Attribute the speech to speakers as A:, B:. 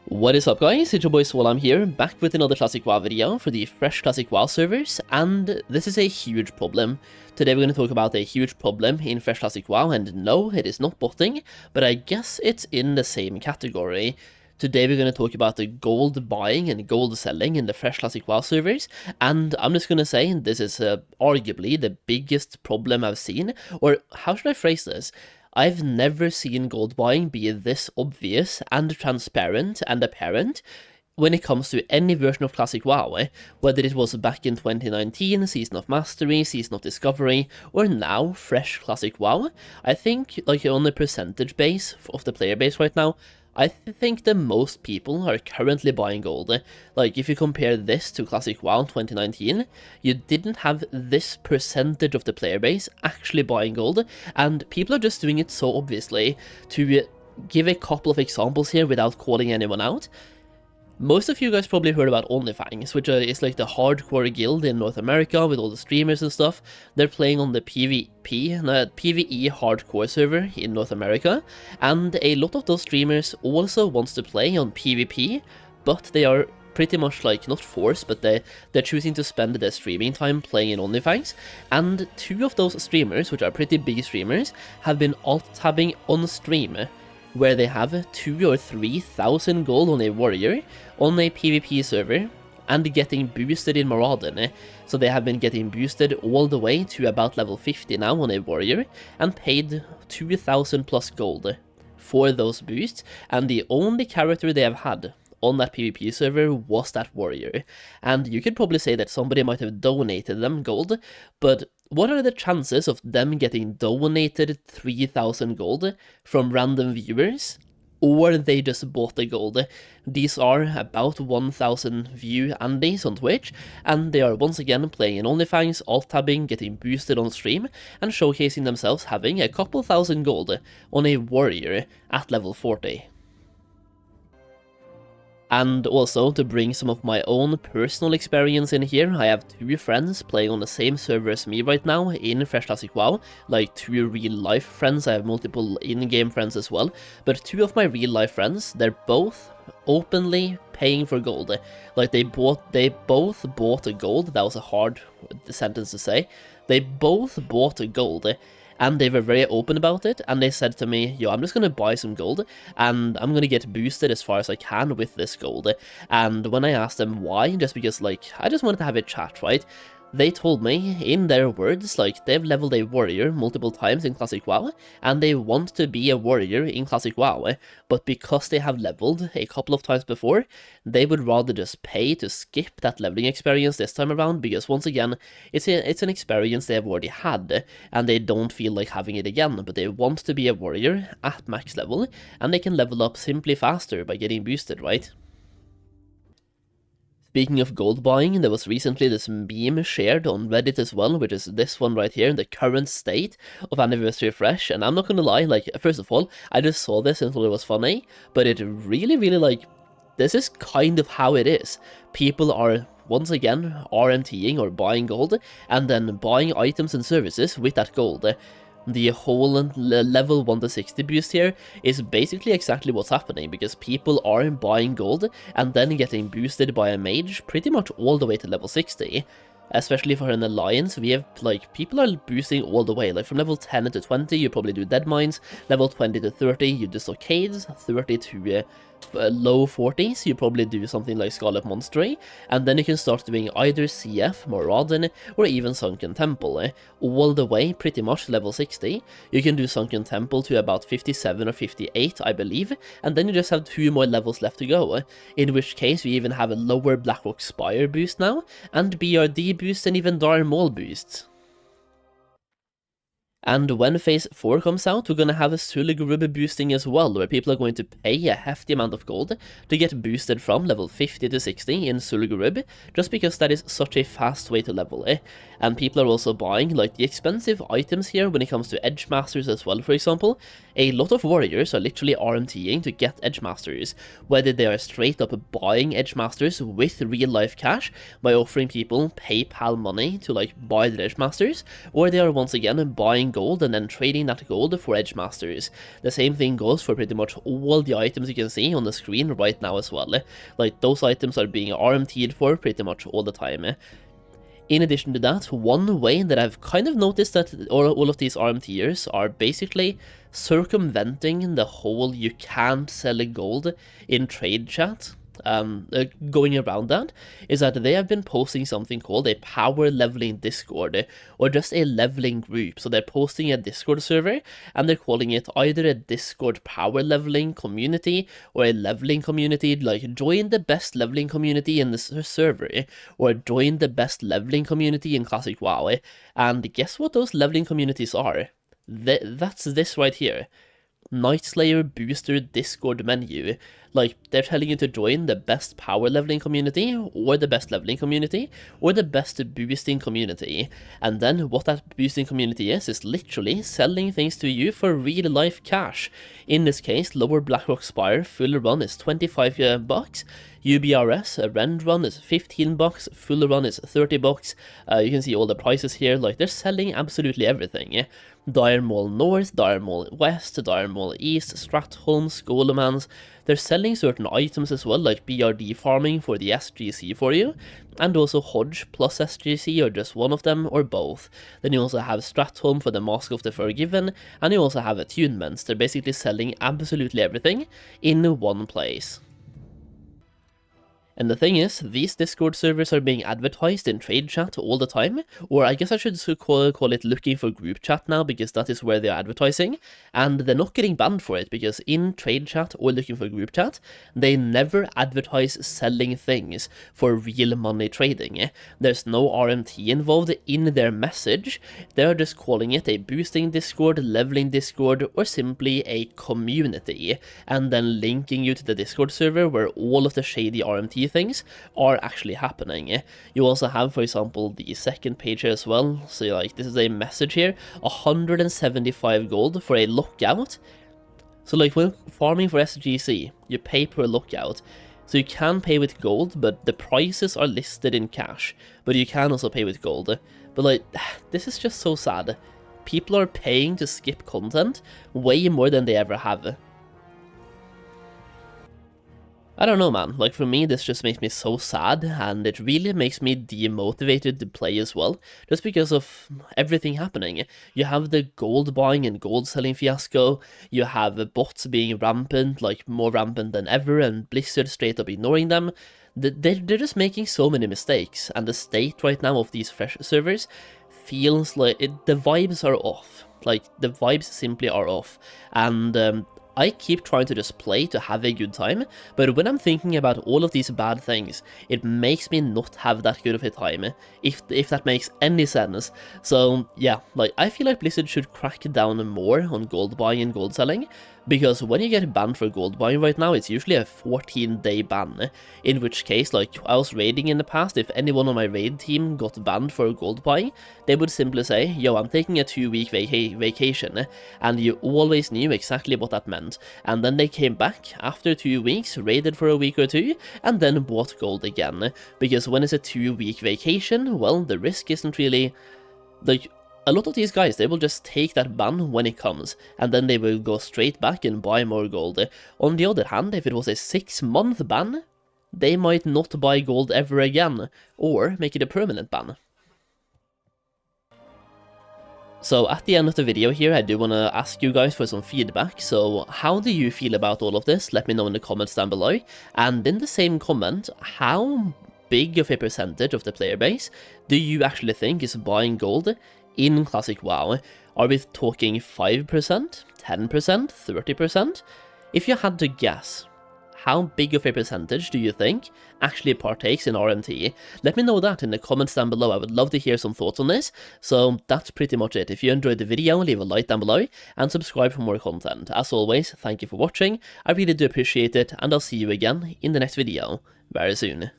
A: What is up guys, it's your boy Swole. I'm here, back with another Classic WoW video for the fresh Classic WoW servers, and this is a huge problem. Today we're going to talk about a huge problem in fresh Classic WoW, and no, it is not botting, but I guess it's in the same category. Today we're going to talk about the gold buying and gold selling in the fresh Classic WoW servers, and I'm just going to say this is arguably the biggest problem I've seen, or how should I phrase this? I've never seen gold buying be this obvious and transparent and apparent when it comes to any version of Classic WoW, whether it was back in 2019, Season of Mastery, Season of Discovery, or now fresh Classic WoW. I think, like on the percentage base of the player base right now, I think the most people are currently buying gold. Like, if you compare this to Classic WoW 2019, you didn't have this percentage of the player base actually buying gold, and people are just doing it so obviously. To give a couple of examples here without calling anyone out, most of you guys probably heard about OnlyFans, which is like the hardcore guild in North America with all the streamers and stuff. They're playing on the PvE hardcore server in North America, and a lot of those streamers also wants to play on PvP, but they are pretty much like, not forced, but they're choosing to spend their streaming time playing in OnlyFans, and two of those streamers, which are pretty big streamers, have been alt-tabbing on stream, where they have 2,000 or 3,000 gold on a warrior on a PvP server and getting boosted in Maraudon. So they have been getting boosted all the way to about level 50 now on a warrior and paid 2,000 plus gold for those boosts, and the only character they have had on that PvP server was that warrior. And you could probably say that somebody might have donated them gold, but what are the chances of them getting donated 3,000 gold from random viewers, or they just bought the gold? These are about 1,000 view Andes on Twitch, and they are once again playing in OnlyFans, alt-tabbing, getting boosted on stream, and showcasing themselves having a couple thousand gold on a warrior at level 40. And also, to bring some of my own personal experience in here, I have two friends playing on the same server as me right now in Fresh Classic WoW, like two real-life friends. I have multiple in-game friends as well, but two of my real-life friends, they're both openly paying for gold. Like, they both bought gold. That was a hard sentence to say. They both bought gold, and they were very open about it, and they said to me, yo, I'm just gonna buy some gold, and I'm gonna get boosted as far as I can with this gold. And when I asked them why, just because, like, I just wanted to have a chat, right? They told me, in their words, like, they've leveled a warrior multiple times in Classic WoW, and they want to be a warrior in Classic WoW, but because they have leveled a couple of times before, they would rather just pay to skip that leveling experience this time around, because once again, it's an experience they have already had, and they don't feel like having it again, but they want to be a warrior at max level, and they can level up simply faster by getting boosted, right? Speaking of gold buying, there was recently this meme shared on Reddit as well, which is this one right here, the current state of Anniversary Fresh, and I'm not gonna lie, like, first of all, I just saw this and thought it was funny, but it really, like, this is kind of how it is. People are, once again, RMTing or buying gold, and then buying items and services with that gold. The whole level 1 to 60 boost here is basically exactly what's happening, because people are buying gold and then getting boosted by a mage pretty much all the way to level 60. Especially for an alliance, we have, like, people are boosting all the way. Like, from level 10 to 20, you probably do Dead Mines, level 20 to 30, you do Stockades, 30 to low 40s, you probably do something like Scarlet Monstery, and then you can start doing either CF, Maraudon, or even Sunken Temple, all the way pretty much level 60. You can do Sunken Temple to about 57 or 58, I believe, and then you just have 2 more levels left to go, in which case we even have a lower Blackrock Spire boost now, and BRD boost, and even Dar Maul boosts. And when Phase 4 comes out, we're gonna have a Suligurub boosting as well, where people are going to pay a hefty amount of gold to get boosted from level 50 to 60 in Suligurub, just because that is such a fast way to level, And people are also buying, like, the expensive items here when it comes to Edge Masters as well, for example. A lot of warriors are literally RMTing to get Edge Masters, whether they are straight up buying Edge Masters with real life cash by offering people PayPal money to, like, buy the Edge Masters, or they are once again buying gold and then trading that gold for edge masters. The same thing goes for pretty much all the items you can see on the screen right now as well. Like, those items are being RMT'd for pretty much all the time. In addition to that, one way that I've kind of noticed that all of these RMTers are basically circumventing the whole you can't sell gold in trade chat, going around that, is that they have been posting something called a power leveling Discord, or just a leveling group. So they're posting a Discord server, and they're calling it either a Discord power leveling community, or a leveling community, like join the best leveling community in the server, or join the best leveling community in Classic WoW. And guess what those leveling communities are? That's this right here. Night Slayer Booster Discord menu. Like, they're telling you to join the best power leveling community, or the best leveling community, or the best boosting community. And then what that boosting community is literally selling things to you for real life cash. In this case, Lower Blackrock Spire full run is 25 bucks. UBRS, a rend run is 15 bucks, full run is 30 bucks. You can see all the prices here, like they're selling absolutely everything. Dire Mall North, Dire Mall West, Dire Mall East, Stratholm, Skolemans. They're selling certain items as well, like BRD farming for the SGC for you, and also Hodge plus SGC, or just one of them, or both. Then you also have Stratholm for the Mask of the Forgiven, and you also have attunements. They're basically selling absolutely everything in one place. And the thing is, these Discord servers are being advertised in trade chat all the time, or I guess I should call it looking for group chat now, because that is where they're advertising, and they're not getting banned for it, because in trade chat or looking for group chat, they never advertise selling things for real money trading. There's no RMT involved in their message. They're just calling it a boosting Discord, leveling Discord, or simply a community, and then linking you to the Discord server where all of the shady RMT things are actually happening. You also have, for example, the second page here as well. So like, this is a message here, 175 gold for a lockout. So like, when farming for SGC, you pay per lockout. So you can pay with gold, but the prices are listed in cash, but you can also pay with gold. But like, this is just so sad. People are paying to skip content way more than they ever have. I don't know, man, like for me this just makes me so sad, and it really makes me demotivated to play as well, just because of everything happening. You have the gold buying and gold selling fiasco, you have bots being rampant, like more rampant than ever, and Blizzard straight up ignoring them. They're just making so many mistakes, and the state right now of these fresh servers feels like the vibes are off. Like, the vibes simply are off, and I keep trying to just play to have a good time, but when I'm thinking about all of these bad things, it makes me not have that good of a time, if that makes any sense. So yeah, like, I feel like Blizzard should crack down more on gold buying and gold selling, because when you get banned for gold buying right now, it's usually a 14-day ban, in which case, like, I was raiding in the past, if anyone on my raid team got banned for gold buying, they would simply say, yo, I'm taking a 2-week vacation, and you always knew exactly what that meant. And then they came back after 2 weeks, raided for a week or two, and then bought gold again, because when it's a 2-week vacation, well, the risk isn't really, like, a lot of these guys, they will just take that ban when it comes, and then they will go straight back and buy more gold. On the other hand, if it was a 6-month ban, they might not buy gold ever again, or make it a permanent ban. So at the end of the video here, I do want to ask you guys for some feedback. So how do you feel about all of this? Let me know in the comments down below. And in the same comment, how big of a percentage of the player base do you actually think is buying gold in Classic WoW? Are we talking 5%, 10%, 30%? If you had to guess, how big of a percentage do you think actually partakes in RMT? Let me know that in the comments down below. I would love to hear some thoughts on this. So that's pretty much it. If you enjoyed the video, leave a like down below and subscribe for more content. As always, thank you for watching. I really do appreciate it, and I'll see you again in the next video very soon.